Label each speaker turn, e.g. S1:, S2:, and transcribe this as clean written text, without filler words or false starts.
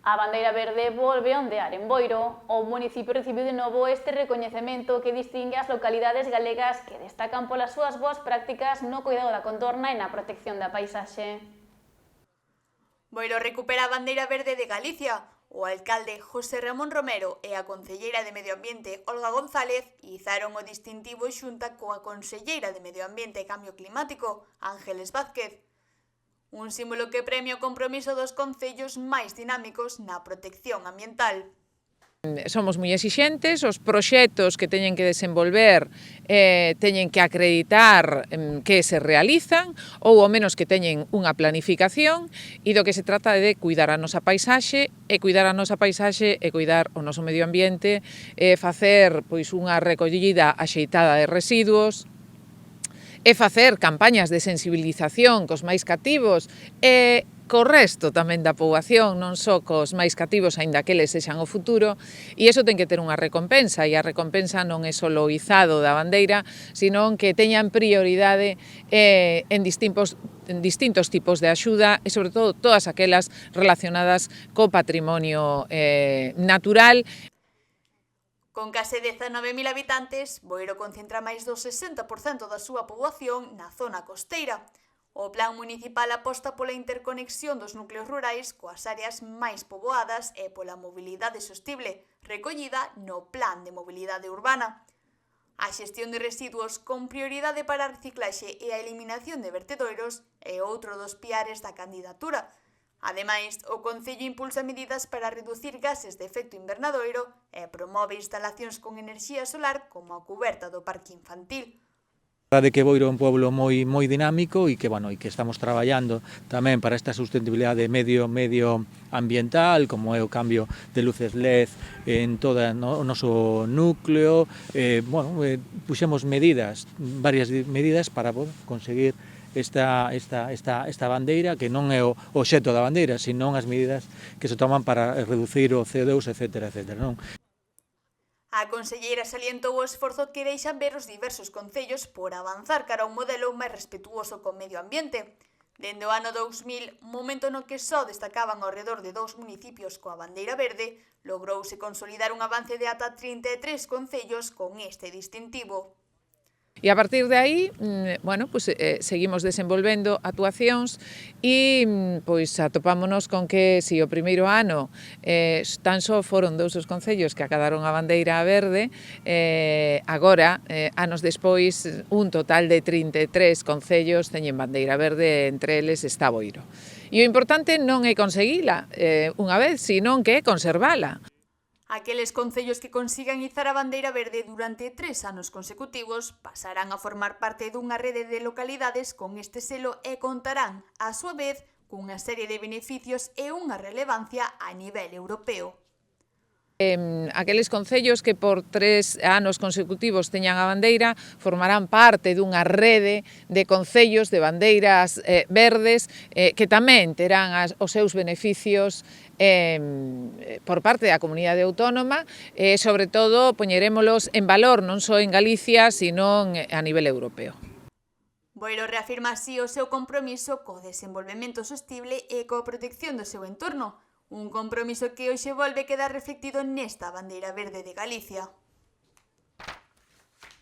S1: A bandeira verde volve a ondear en Boiro. O municipio recibiu de novo este recoñecemento que distingue as localidades galegas que destacan polas súas boas prácticas no cuidado da contorna e na protección da paisaxe.
S2: Boiro recupera a bandeira verde de Galicia. O alcalde José Ramón Romero e a concelleira de Medio Ambiente Olga González izaron o distintivo xunta coa conselleira de Medio Ambiente e Cambio Climático, Ángeles Vázquez. Un símbolo que premia o compromiso dos concellos máis dinámicos na protección ambiental.
S3: Somos moi exixentes, os proxectos que teñen que desenvolver teñen que acreditar que se realizan ou ao menos que teñen unha planificación e do que se trata é de cuidar a nosa paisaxe e cuidar a nosa paisaxe e cuidar o noso medio ambiente e facer pois unha recollida axeitada de residuos e facer campañas de sensibilización cos máis cativos e co resto tamén da poboación, non só cos máis cativos, aínda que eles sexan o futuro, e iso ten que ter unha recompensa, e a recompensa non é só o izado da bandeira, sino que teñan prioridade en distintos tipos de axuda e, sobre todo, todas aquelas relacionadas co patrimonio natural.
S2: Con case 19.000 habitantes, Boiro concentra máis do 60% da súa poboación na zona costeira. O plan municipal aposta pola interconexión dos núcleos rurais coas áreas máis poboadas e pola mobilidade sostible, recollida no Plan de Mobilidade Urbana. A xestión de residuos con prioridade para a reciclaxe e a eliminación de vertedoiros é outro dos piares da candidatura. Ademais, o Concello impulsa medidas para reducir gases de efecto invernadoiro e promove instalacións con enerxía solar como a cuberta do parque infantil.
S4: A verdade que Boiro é un pueblo moi dinámico e que estamos traballando tamén para esta sustentabilidade medioambiental, como é o cambio de luces LED en todo o noso núcleo. Puxemos varias medidas para conseguir esta bandeira, que non é o obxecto da bandeira, sino as medidas que se toman para reducir o CO2, etc. non?
S2: A conselleira salientou o esforzo que deixan ver os diversos concellos por avanzar cara a un modelo máis respetuoso co medio ambiente. Dende o ano 2000, momento no que só destacaban ao redor de 2 municipios coa bandeira verde, logrouse consolidar un avance de ata 33 concellos con este distintivo.
S3: E a partir de aí, seguimos desenvolvendo actuacións e atopámonos con que se o primeiro ano tan só foron 2 os concellos que acadaron a bandeira verde, agora, anos despois, un total de 33 concellos teñen bandeira verde, entre eles está Boiro. E o importante non é conseguila unha vez, sino que é conservala.
S2: Aqueles concellos que consigan izar a bandeira verde durante 3 anos consecutivos pasarán a formar parte dunha rede de localidades con este selo e contarán, á súa vez, cunha serie de beneficios e unha relevancia a nivel europeo.
S3: Aqueles concellos que por 3 anos consecutivos teñan a bandeira formarán parte dunha rede de concellos de bandeiras verdes que tamén terán os seus beneficios por parte da comunidade autónoma e, sobre todo, poñerémolos en valor non só en Galicia, sino a nivel europeo.
S2: Boiro reafirma así o seu compromiso co desenvolvemento sostible e coa protección do seu entorno, un compromiso que hoxe volve quedar reflectido nesta bandeira verde de Galicia.